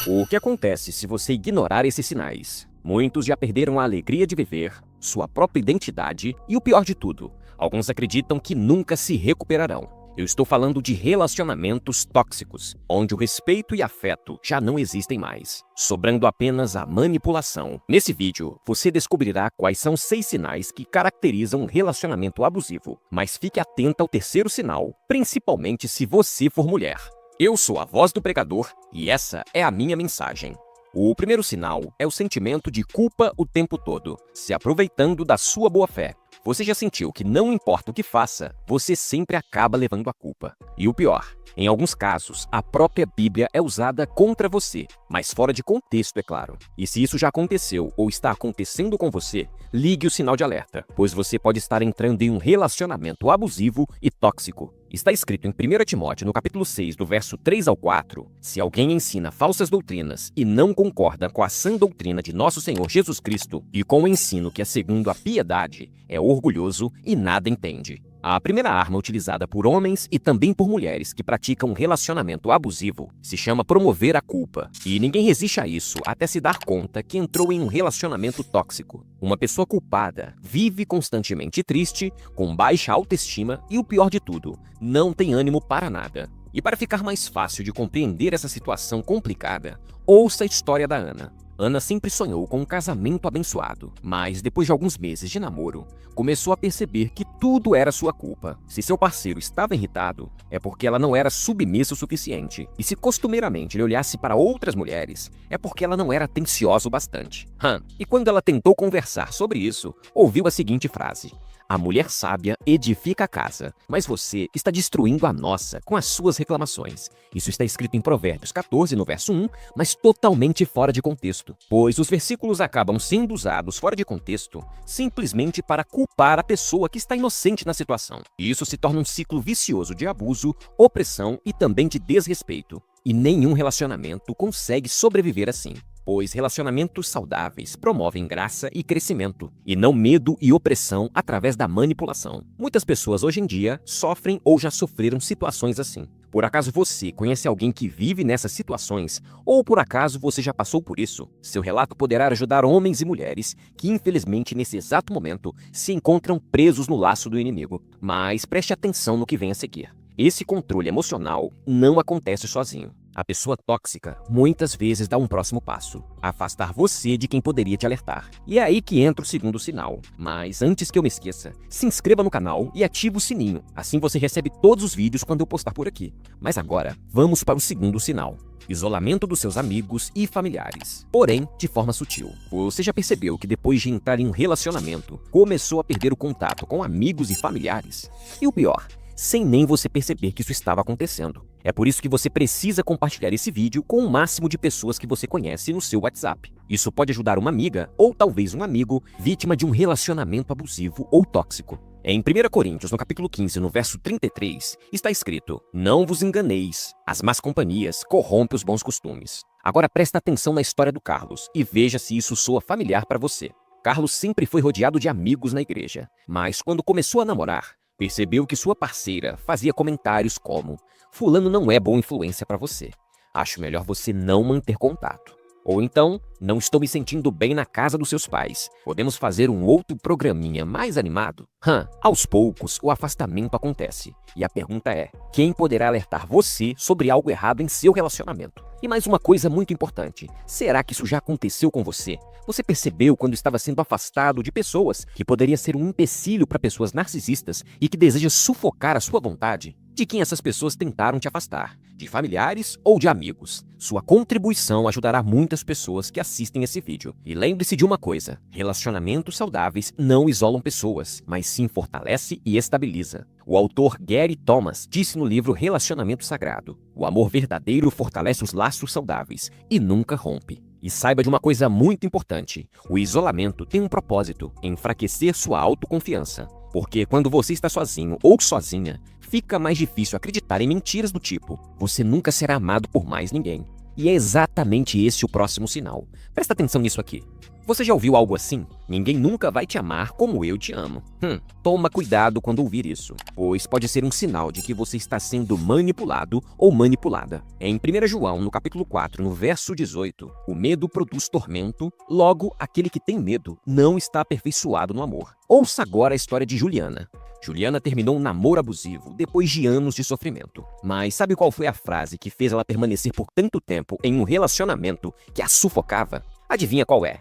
O que acontece se você ignorar esses sinais? Muitos já perderam a alegria de viver, sua própria identidade e o pior de tudo, alguns acreditam que nunca se recuperarão. Eu estou falando de relacionamentos tóxicos, onde o respeito e afeto já não existem mais, sobrando apenas a manipulação. Nesse vídeo, você descobrirá quais são 6 sinais que caracterizam um relacionamento abusivo, mas fique atenta ao terceiro sinal, principalmente se você for mulher. Eu sou a voz do pregador e essa é a minha mensagem. O primeiro sinal é o sentimento de culpa o tempo todo, se aproveitando da sua boa-fé. Você já sentiu que não importa o que faça, você sempre acaba levando a culpa. E o pior, em alguns casos, a própria Bíblia é usada contra você, mas fora de contexto, é claro. E se isso já aconteceu ou está acontecendo com você, ligue o sinal de alerta, pois você pode estar entrando em um relacionamento abusivo e tóxico. Está escrito em 1 Timóteo, no capítulo 6, do verso 3 ao 4, se alguém ensina falsas doutrinas e não concorda com a sã doutrina de nosso Senhor Jesus Cristo e com o ensino que é segundo a piedade, é orgulhoso e nada entende. A primeira arma utilizada por homens e também por mulheres que praticam um relacionamento abusivo se chama promover a culpa. E ninguém resiste a isso até se dar conta que entrou em um relacionamento tóxico. Uma pessoa culpada vive constantemente triste, com baixa autoestima e o pior de tudo, não tem ânimo para nada. E para ficar mais fácil de compreender essa situação complicada, ouça a história da Ana. Ana sempre sonhou com um casamento abençoado, mas depois de alguns meses de namoro, começou a perceber que tudo era sua culpa. Se seu parceiro estava irritado, é porque ela não era submissa o suficiente. E se costumeiramente ele olhasse para outras mulheres, é porque ela não era atenciosa o bastante. E quando ela tentou conversar sobre isso, ouviu a seguinte frase: a mulher sábia edifica a casa, mas você está destruindo a nossa com as suas reclamações. Isso está escrito em Provérbios 14, no verso 1, mas totalmente fora de contexto, pois os versículos acabam sendo usados fora de contexto simplesmente para culpar a pessoa que está inocente na situação. E isso se torna um ciclo vicioso de abuso, opressão e também de desrespeito. E nenhum relacionamento consegue sobreviver assim, pois relacionamentos saudáveis promovem graça e crescimento, e não medo e opressão através da manipulação. Muitas pessoas hoje em dia sofrem ou já sofreram situações assim. Por acaso você conhece alguém que vive nessas situações, ou por acaso você já passou por isso? Seu relato poderá ajudar homens e mulheres que, infelizmente, nesse exato momento, se encontram presos no laço do inimigo. Mas preste atenção no que vem a seguir. Esse controle emocional não acontece sozinho. A pessoa tóxica muitas vezes dá um próximo passo, afastar você de quem poderia te alertar. E é aí que entra o segundo sinal. Mas antes que eu me esqueça, se inscreva no canal e ative o sininho. Assim você recebe todos os vídeos quando eu postar por aqui. Mas agora, vamos para o segundo sinal: isolamento dos seus amigos e familiares. Porém, de forma sutil. Você já percebeu que depois de entrar em um relacionamento, começou a perder o contato com amigos e familiares? E o pior, sem nem você perceber que isso estava acontecendo. É por isso que você precisa compartilhar esse vídeo com o máximo de pessoas que você conhece no seu WhatsApp. Isso pode ajudar uma amiga ou talvez um amigo vítima de um relacionamento abusivo ou tóxico. Em 1 Coríntios, no capítulo 15, no verso 33, está escrito: não vos enganeis, as más companhias corrompem os bons costumes. Agora presta atenção na história do Carlos e veja se isso soa familiar para você. Carlos sempre foi rodeado de amigos na igreja, mas quando começou a namorar, percebeu que sua parceira fazia comentários como: fulano não é boa influência para você. Acho melhor você não manter contato. Ou então, não estou me sentindo bem na casa dos seus pais. Podemos fazer um outro programinha mais animado? Aos poucos, o afastamento acontece. E a pergunta é: quem poderá alertar você sobre algo errado em seu relacionamento? E mais uma coisa muito importante: será que isso já aconteceu com você? Você percebeu quando estava sendo afastado de pessoas que poderia ser um empecilho para pessoas narcisistas e que desejam sufocar a sua vontade? De quem essas pessoas tentaram te afastar? De familiares ou de amigos? Sua contribuição ajudará muitas pessoas que assistem esse vídeo. E lembre-se de uma coisa: relacionamentos saudáveis não isolam pessoas, mas sim fortalece e estabiliza. O autor Gary Thomas disse no livro Relacionamento Sagrado: o amor verdadeiro fortalece os laços saudáveis e nunca rompe. E saiba de uma coisa muito importante: o isolamento tem um propósito: enfraquecer sua autoconfiança. Porque quando você está sozinho ou sozinha, fica mais difícil acreditar em mentiras do tipo: você nunca será amado por mais ninguém. E é exatamente esse o próximo sinal. Presta atenção nisso aqui. Você já ouviu algo assim? Ninguém nunca vai te amar como eu te amo. Toma cuidado quando ouvir isso, pois pode ser um sinal de que você está sendo manipulado ou manipulada. Em 1 João, no capítulo 4, no verso 18, o medo produz tormento, logo aquele que tem medo não está aperfeiçoado no amor. Ouça agora a história de Juliana. Juliana terminou um namoro abusivo depois de anos de sofrimento. Mas sabe qual foi a frase que fez ela permanecer por tanto tempo em um relacionamento que a sufocava? Adivinha qual é?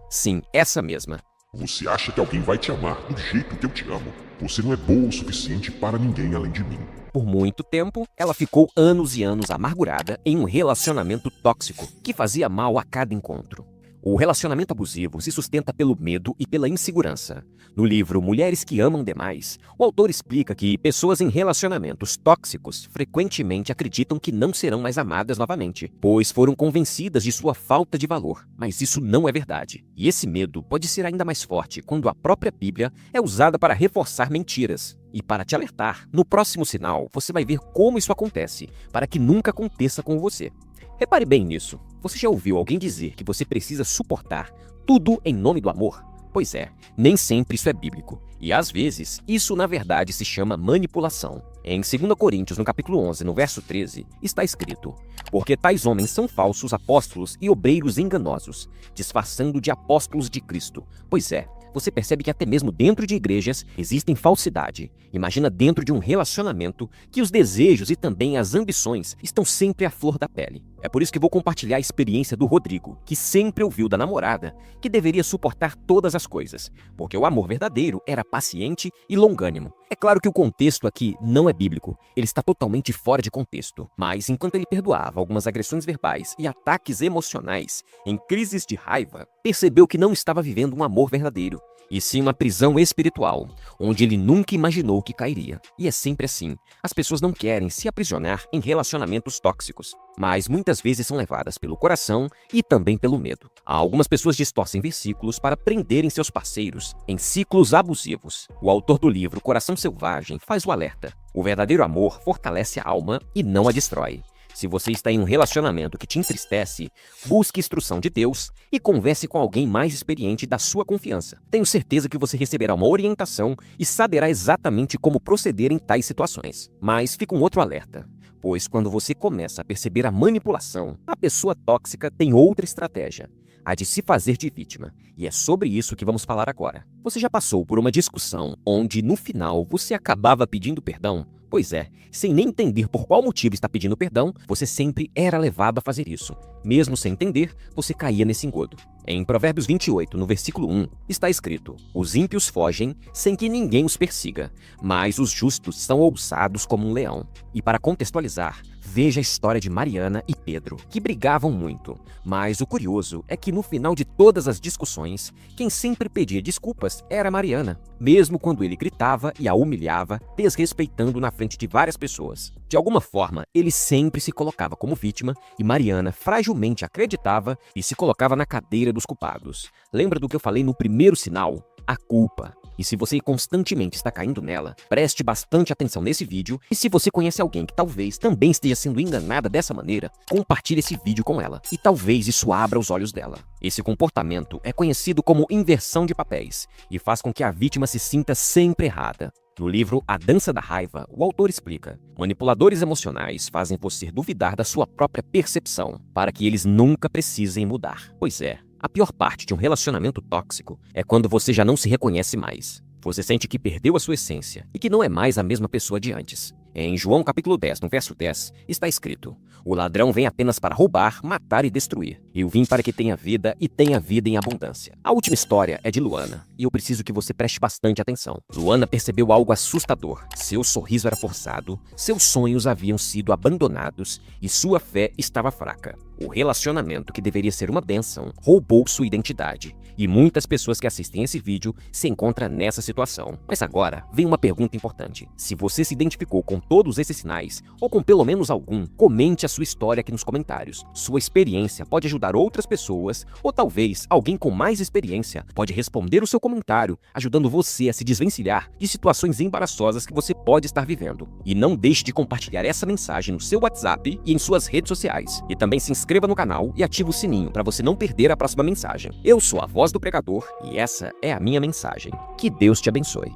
Sim, essa mesma. Você acha que alguém vai te amar do jeito que eu te amo? Você não é boa o suficiente para ninguém além de mim. Por muito tempo, ela ficou anos e anos amargurada em um relacionamento tóxico que fazia mal a cada encontro. O relacionamento abusivo se sustenta pelo medo e pela insegurança. No livro Mulheres que Amam Demais, o autor explica que pessoas em relacionamentos tóxicos frequentemente acreditam que não serão mais amadas novamente, pois foram convencidas de sua falta de valor. Mas isso não é verdade. E esse medo pode ser ainda mais forte quando a própria Bíblia é usada para reforçar mentiras. E para te alertar, no próximo sinal você vai ver como isso acontece, para que nunca aconteça com você. Repare bem nisso. Você já ouviu alguém dizer que você precisa suportar tudo em nome do amor? Pois é, nem sempre isso é bíblico. E às vezes, isso na verdade se chama manipulação. Em 2 Coríntios, no capítulo 11, no verso 13, está escrito: porque tais homens são falsos apóstolos e obreiros enganosos, disfarçando de apóstolos de Cristo. Pois é, você percebe que até mesmo dentro de igrejas existem falsidade. Imagina dentro de um relacionamento que os desejos e também as ambições estão sempre à flor da pele. É por isso que vou compartilhar a experiência do Rodrigo, que sempre ouviu da namorada que deveria suportar todas as coisas, porque o amor verdadeiro era paciente e longânimo. É claro que o contexto aqui não é bíblico, ele está totalmente fora de contexto. Mas enquanto ele perdoava algumas agressões verbais e ataques emocionais em crises de raiva, percebeu que não estava vivendo um amor verdadeiro, e sim uma prisão espiritual, onde ele nunca imaginou que cairia. E é sempre assim. As pessoas não querem se aprisionar em relacionamentos tóxicos, mas muitas vezes são levadas pelo coração e também pelo medo. Algumas pessoas distorcem versículos para prenderem seus parceiros em ciclos abusivos. O autor do livro Coração Selvagem faz o alerta: o verdadeiro amor fortalece a alma e não a destrói. Se você está em um relacionamento que te entristece, busque instrução de Deus e converse com alguém mais experiente da sua confiança. Tenho certeza que você receberá uma orientação e saberá exatamente como proceder em tais situações. Mas fica um outro alerta, pois quando você começa a perceber a manipulação, a pessoa tóxica tem outra estratégia: a de se fazer de vítima. E é sobre isso que vamos falar agora. Você já passou por uma discussão onde, no final, você acabava pedindo perdão? Pois é, sem nem entender por qual motivo está pedindo perdão, você sempre era levado a fazer isso. Mesmo sem entender, você caía nesse engodo. Em Provérbios 28, no versículo 1, está escrito: os ímpios fogem sem que ninguém os persiga, mas os justos são ousados como um leão. E para contextualizar, veja a história de Mariana e Pedro, que brigavam muito. Mas o curioso é que no final de todas as discussões, quem sempre pedia desculpas era Mariana, mesmo quando ele gritava e a humilhava, desrespeitando na frente de várias pessoas. De alguma forma, ele sempre se colocava como vítima e Mariana fragilmente acreditava e se colocava na cadeira dos culpados. Lembra do que eu falei no primeiro sinal? A culpa. E se você constantemente está caindo nela, preste bastante atenção nesse vídeo, e se você conhece alguém que talvez também esteja sendo enganada dessa maneira, compartilhe esse vídeo com ela, e talvez isso abra os olhos dela. Esse comportamento é conhecido como inversão de papéis, e faz com que a vítima se sinta sempre errada. No livro A Dança da Raiva, o autor explica: manipuladores emocionais fazem você duvidar da sua própria percepção, para que eles nunca precisem mudar. Pois é, a pior parte de um relacionamento tóxico é quando você já não se reconhece mais. Você sente que perdeu a sua essência e que não é mais a mesma pessoa de antes. Em João capítulo 10, no verso 10, está escrito: o ladrão vem apenas para roubar, matar e destruir. Eu vim para que tenha vida e tenha vida em abundância. A última história é de Luana, e eu preciso que você preste bastante atenção. Luana percebeu algo assustador. Seu sorriso era forçado, seus sonhos haviam sido abandonados e sua fé estava fraca. O relacionamento, que deveria ser uma bênção, roubou sua identidade. E muitas pessoas que assistem esse vídeo se encontram nessa situação. Mas agora, vem uma pergunta importante. Se você se identificou com todos esses sinais, ou com pelo menos algum, comente a sua história aqui nos comentários. Sua experiência pode ajudar outras pessoas, ou talvez alguém com mais experiência pode responder o seu comentário, ajudando você a se desvencilhar de situações embaraçosas que você pode estar vivendo. E não deixe de compartilhar essa mensagem no seu WhatsApp e em suas redes sociais. E também se inscreva inscreva no canal e ative o sininho para você não perder a próxima mensagem. Eu sou a Voz do Pregador e essa é a minha mensagem. Que Deus te abençoe.